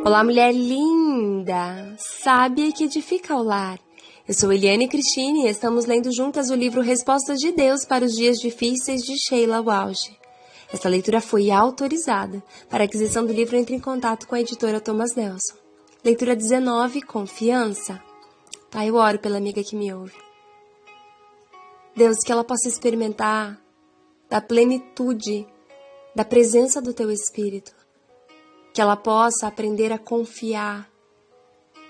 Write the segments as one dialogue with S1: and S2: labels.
S1: Olá, mulher linda, sábia e que edifica o lar. Eu sou Eliane Cristine e estamos lendo juntas o livro Respostas de Deus para os Dias Difíceis de Sheila Walsh. Esta leitura foi autorizada. Para a aquisição do livro, entre em contato com a editora Thomas Nelson. Leitura 19, Confiança. Pai, eu oro pela amiga que me ouve. Deus, que ela possa experimentar da plenitude, da presença do Teu Espírito. Que ela possa aprender a confiar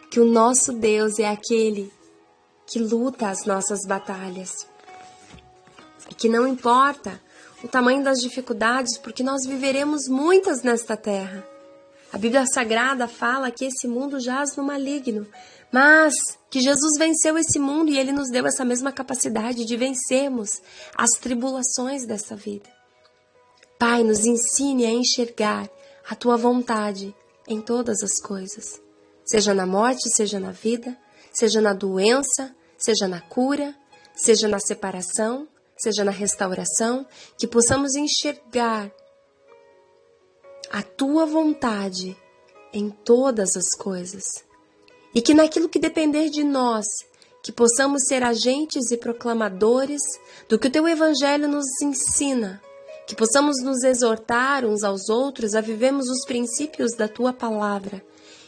S1: que o nosso Deus é aquele que luta as nossas batalhas. E que não importa o tamanho das dificuldades, porque nós viveremos muitas nesta terra. A Bíblia Sagrada fala que esse mundo jaz no maligno, mas que Jesus venceu esse mundo e Ele nos deu essa mesma capacidade de vencermos as tribulações dessa vida. Pai, nos ensine a enxergar a Tua vontade em todas as coisas, seja na morte, seja na vida, seja na doença, seja na cura, seja na separação, seja na restauração, que possamos enxergar a Tua vontade em todas as coisas. E que naquilo que depender de nós, que possamos ser agentes e proclamadores do que o Teu Evangelho nos ensina, que possamos nos exortar uns aos outros a vivermos os princípios da Tua Palavra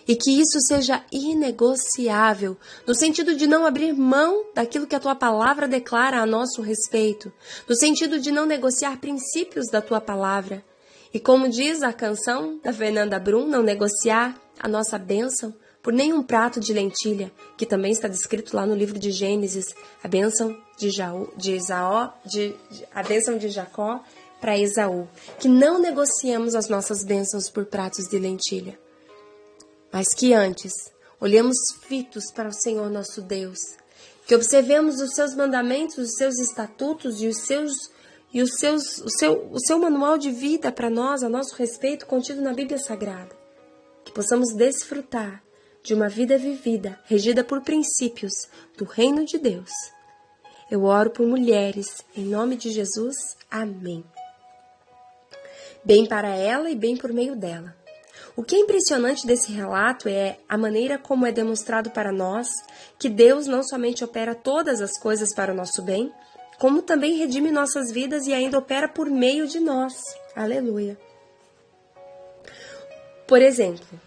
S1: e que isso seja inegociável, no sentido de não abrir mão daquilo que a Tua Palavra declara a nosso respeito, no sentido de não negociar princípios da Tua Palavra. E como diz a canção da Fernanda Brum, não negociar a nossa bênção por nenhum prato de lentilha, que também está descrito lá no livro de Gênesis, a bênção a bênção de Jacó para Esaú, que não negociemos as nossas bênçãos por pratos de lentilha, mas que antes olhemos fitos para o Senhor nosso Deus, que observemos os seus mandamentos, os seus estatutos e o seu manual de vida para nós, a nosso respeito, contido na Bíblia Sagrada, que possamos desfrutar de uma vida vivida, regida por princípios do reino de Deus. Eu oro por mulheres, em nome de Jesus, amém. Bem para ela e bem por meio dela. O que é impressionante desse relato é a maneira como é demonstrado para nós que Deus não somente opera todas as coisas para o nosso bem, como também redime nossas vidas e ainda opera por meio de nós. Aleluia. Por exemplo,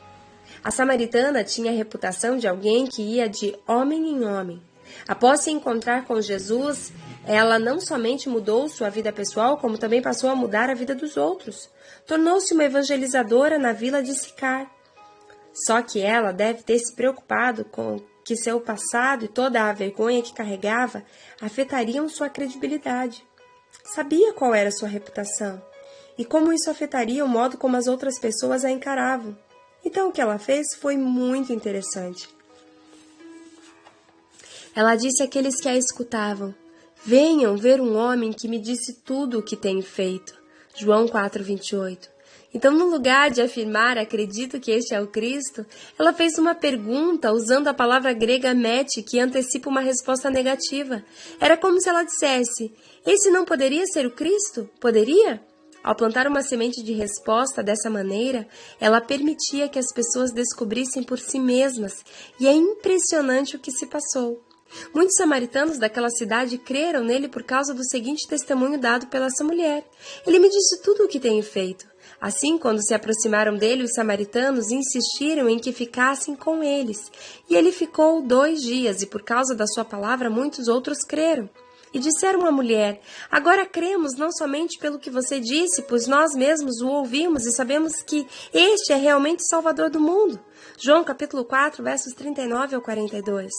S1: a samaritana tinha a reputação de alguém que ia de homem em homem. Após se encontrar com Jesus, ela não somente mudou sua vida pessoal, como também passou a mudar a vida dos outros. Tornou-se uma evangelizadora na vila de Sicar. Só que ela deve ter se preocupado com que seu passado e toda a vergonha que carregava afetariam sua credibilidade. Sabia qual era sua reputação e como isso afetaria o modo como as outras pessoas a encaravam. Então o que ela fez foi muito interessante. Ela disse àqueles que a escutavam: venham ver um homem que me disse tudo o que tenho feito. João 4:28. Então, no lugar de afirmar, acredito que este é o Cristo, ela fez uma pergunta usando a palavra grega mete, que antecipa uma resposta negativa. Era como se ela dissesse: esse não poderia ser o Cristo? Poderia? Ao plantar uma semente de resposta dessa maneira, ela permitia que as pessoas descobrissem por si mesmas, e é impressionante o que se passou. Muitos samaritanos daquela cidade creram nele por causa do seguinte testemunho dado pela essa mulher: ele me disse tudo o que tenho feito. Assim, quando se aproximaram dele, os samaritanos insistiram em que ficassem com eles. E ele ficou 2 dias, e por causa da sua palavra, muitos outros creram. E disseram à mulher: agora cremos não somente pelo que você disse, pois nós mesmos o ouvimos e sabemos que este é realmente o Salvador do mundo. João capítulo 4, versos 39 ao 42.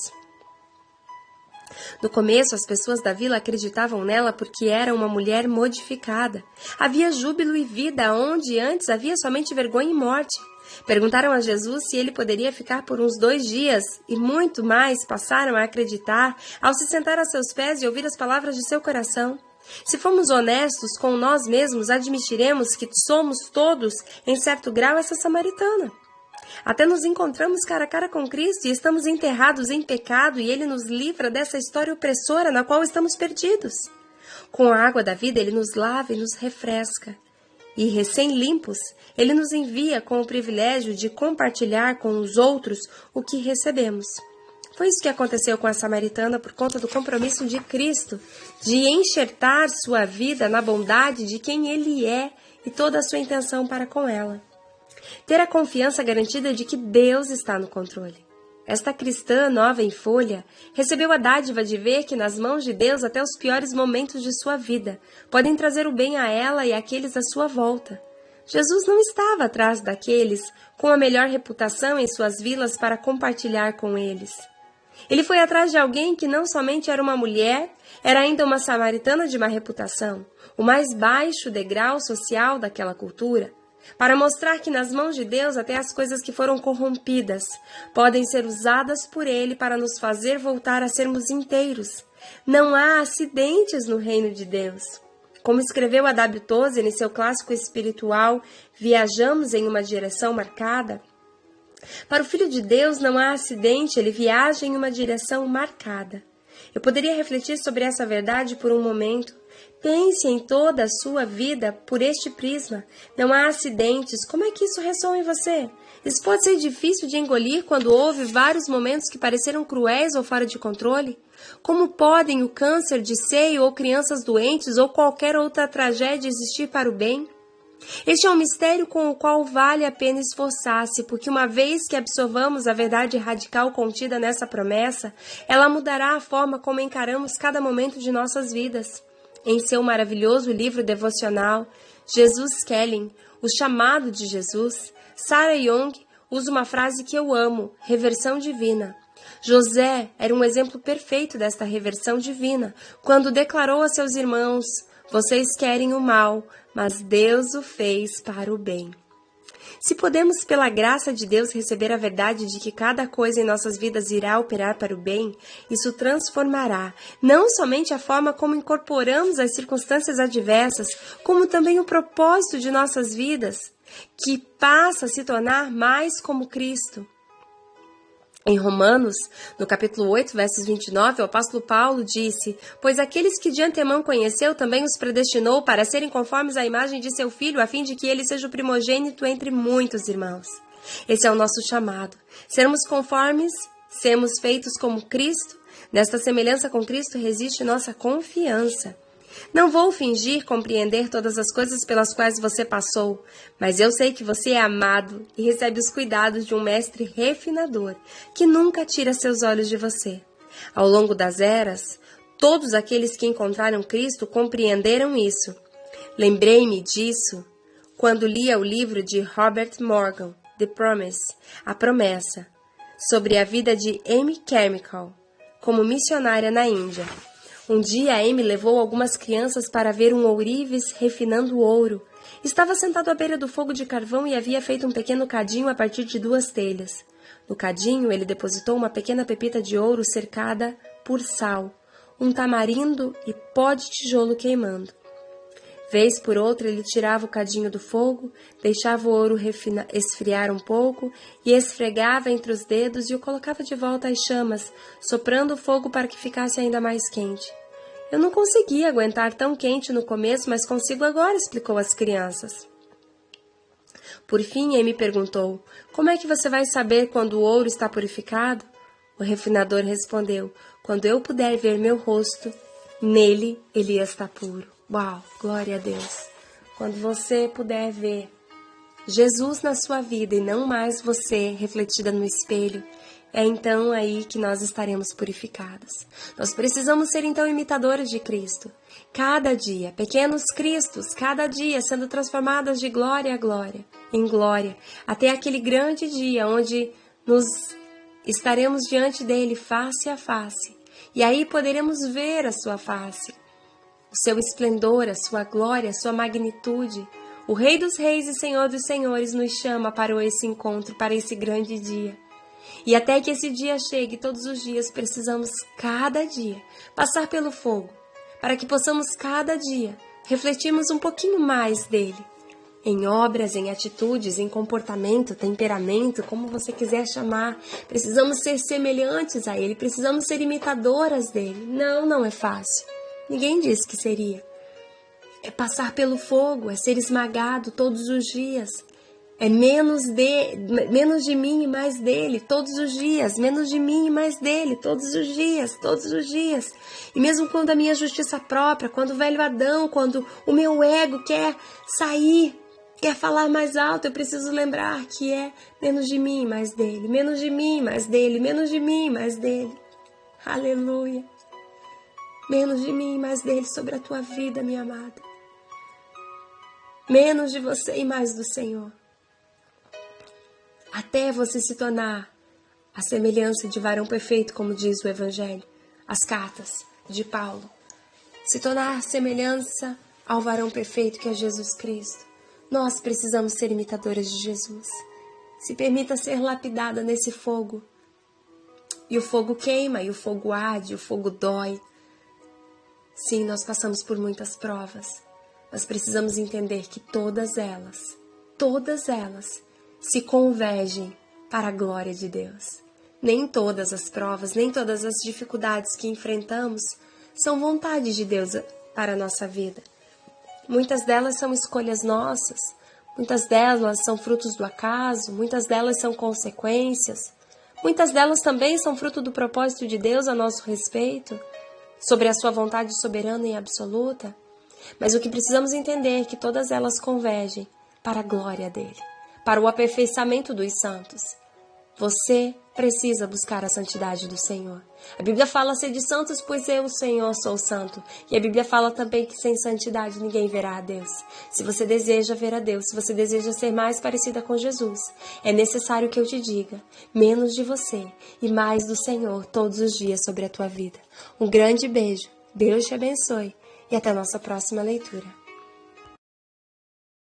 S1: No começo, as pessoas da vila acreditavam nela porque era uma mulher modificada. Havia júbilo e vida onde antes havia somente vergonha e morte. Perguntaram a Jesus se ele poderia ficar por uns 2 dias, e muito mais passaram a acreditar ao se sentar a seus pés e ouvir as palavras de seu coração. Se formos honestos com nós mesmos, admitiremos que somos todos, em certo grau, essa samaritana. Até nos encontramos cara a cara com Cristo e estamos enterrados em pecado e Ele nos livra dessa história opressora na qual estamos perdidos. Com a água da vida, Ele nos lava e nos refresca. e recém-limpos, Ele nos envia com o privilégio de compartilhar com os outros o que recebemos. Foi isso que aconteceu com a samaritana por conta do compromisso de Cristo, de enxertar sua vida na bondade de quem Ele é e toda a sua intenção para com ela. Ter a confiança garantida de que Deus está no controle. Esta cristã nova em folha recebeu a dádiva de ver que nas mãos de Deus até os piores momentos de sua vida podem trazer o bem a ela e àqueles à sua volta. Jesus não estava atrás daqueles com a melhor reputação em suas vilas para compartilhar com eles. Ele foi atrás de alguém que não somente era uma mulher, era ainda uma samaritana de má reputação, o mais baixo degrau social daquela cultura, para mostrar que nas mãos de Deus até as coisas que foram corrompidas podem ser usadas por Ele para nos fazer voltar a sermos inteiros. Não há acidentes no reino de Deus. Como escreveu A.W. Tozer em seu clássico espiritual Viajamos em uma Direção Marcada, para o Filho de Deus não há acidente, ele viaja em uma direção marcada. Eu poderia refletir sobre essa verdade por um momento. Pense em toda a sua vida por este prisma. Não há acidentes. Como é que isso ressoa em você? Isso pode ser difícil de engolir quando houve vários momentos que pareceram cruéis ou fora de controle? Como podem o câncer de seio ou crianças doentes ou qualquer outra tragédia existir para o bem? Este é um mistério com o qual vale a pena esforçar-se, porque uma vez que absorvamos a verdade radical contida nessa promessa, ela mudará a forma como encaramos cada momento de nossas vidas. Em seu maravilhoso livro devocional, Jesus Kelly, O Chamado de Jesus, Sarah Young usa uma frase que eu amo, reversão divina. José era um exemplo perfeito desta reversão divina, quando declarou a seus irmãos: vocês querem o mal, mas Deus o fez para o bem. Se podemos, pela graça de Deus, receber a verdade de que cada coisa em nossas vidas irá operar para o bem, isso transformará não somente a forma como incorporamos as circunstâncias adversas, como também o propósito de nossas vidas, que passa a se tornar mais como Cristo. Em Romanos, no capítulo 8, versos 29, o apóstolo Paulo disse: pois aqueles que de antemão conheceu também os predestinou para serem conformes à imagem de seu Filho, a fim de que ele seja o primogênito entre muitos irmãos. Esse é o nosso chamado. Sermos conformes, sermos feitos como Cristo. Nesta semelhança com Cristo reside nossa confiança. Não vou fingir compreender todas as coisas pelas quais você passou, mas eu sei que você é amado e recebe os cuidados de um mestre refinador, que nunca tira seus olhos de você. Ao longo das eras, todos aqueles que encontraram Cristo compreenderam isso. Lembrei-me disso quando lia o livro de Robert Morgan, The Promise, A Promessa, sobre a vida de Amy Carmichael, como missionária na Índia. Um dia, Amy levou algumas crianças para ver um ourives refinando ouro. Estava sentado à beira do fogo de carvão e havia feito um pequeno cadinho a partir de 2 telhas. No cadinho, ele depositou uma pequena pepita de ouro cercada por sal, um tamarindo e pó de tijolo queimando. Vez por outra, ele tirava o cadinho do fogo, deixava o ouro esfriar um pouco e esfregava entre os dedos e o colocava de volta às chamas, soprando o fogo para que ficasse ainda mais quente. Eu não conseguia aguentar tão quente no começo, mas consigo agora, explicou às crianças. Por fim, Amy perguntou: como é que você vai saber quando o ouro está purificado? O refinador respondeu: quando eu puder ver meu rosto, nele ele está puro. Uau, glória a Deus! Quando você puder ver Jesus na sua vida e não mais você refletida no espelho, é então aí que nós estaremos purificados. Nós precisamos ser então imitadores de Cristo. Cada dia, pequenos Cristos, cada dia sendo transformados de glória a glória, em glória, até aquele grande dia onde nos estaremos diante dele face a face. E aí poderemos ver a sua face, o seu esplendor, a sua glória, a sua magnitude. O Rei dos Reis e Senhor dos Senhores nos chama para esse encontro, para esse grande dia. E até que esse dia chegue, todos os dias precisamos, cada dia, passar pelo fogo, para que possamos, cada dia, refletirmos um pouquinho mais dele. Em obras, em atitudes, em comportamento, temperamento, como você quiser chamar. Precisamos ser semelhantes a ele, precisamos ser imitadoras dele. Não é fácil. Ninguém disse que seria. É passar pelo fogo, é ser esmagado todos os dias. É menos de mim e mais dele todos os dias. Menos de mim e mais dele todos os dias, todos os dias. E mesmo quando a minha justiça própria, quando o velho Adão, quando o meu ego quer sair, quer falar mais alto, eu preciso lembrar que é menos de mim e mais dele. Menos de mim e mais dele, menos de mim e mais dele. Aleluia. Menos de mim e mais dele sobre a tua vida, minha amada. Menos de você e mais do Senhor. Até você se tornar a semelhança de varão perfeito, como diz o Evangelho, as cartas de Paulo. Se tornar semelhança ao varão perfeito que é Jesus Cristo. Nós precisamos ser imitadoras de Jesus. Se permita ser lapidada nesse fogo. E o fogo queima, e o fogo arde, o fogo dói. Sim, nós passamos por muitas provas. Mas precisamos entender que todas elas se convergem para a glória de Deus. Nem todas as provas, nem todas as dificuldades que enfrentamos são vontade de Deus para a nossa vida. Muitas delas são escolhas nossas, muitas delas são frutos do acaso, muitas delas são consequências, muitas delas também são fruto do propósito de Deus a nosso respeito, sobre a sua vontade soberana e absoluta. Mas o que precisamos entender é que todas elas convergem para a glória dele, para o aperfeiçoamento dos santos. Você precisa buscar a santidade do Senhor. A Bíblia fala: sede santos, pois eu, o Senhor, sou santo. E a Bíblia fala também que sem santidade ninguém verá a Deus. Se você deseja ver a Deus, se você deseja ser mais parecida com Jesus, é necessário que eu te diga: menos de você e mais do Senhor todos os dias sobre a tua vida. Um grande beijo, Deus te abençoe e até a nossa próxima leitura.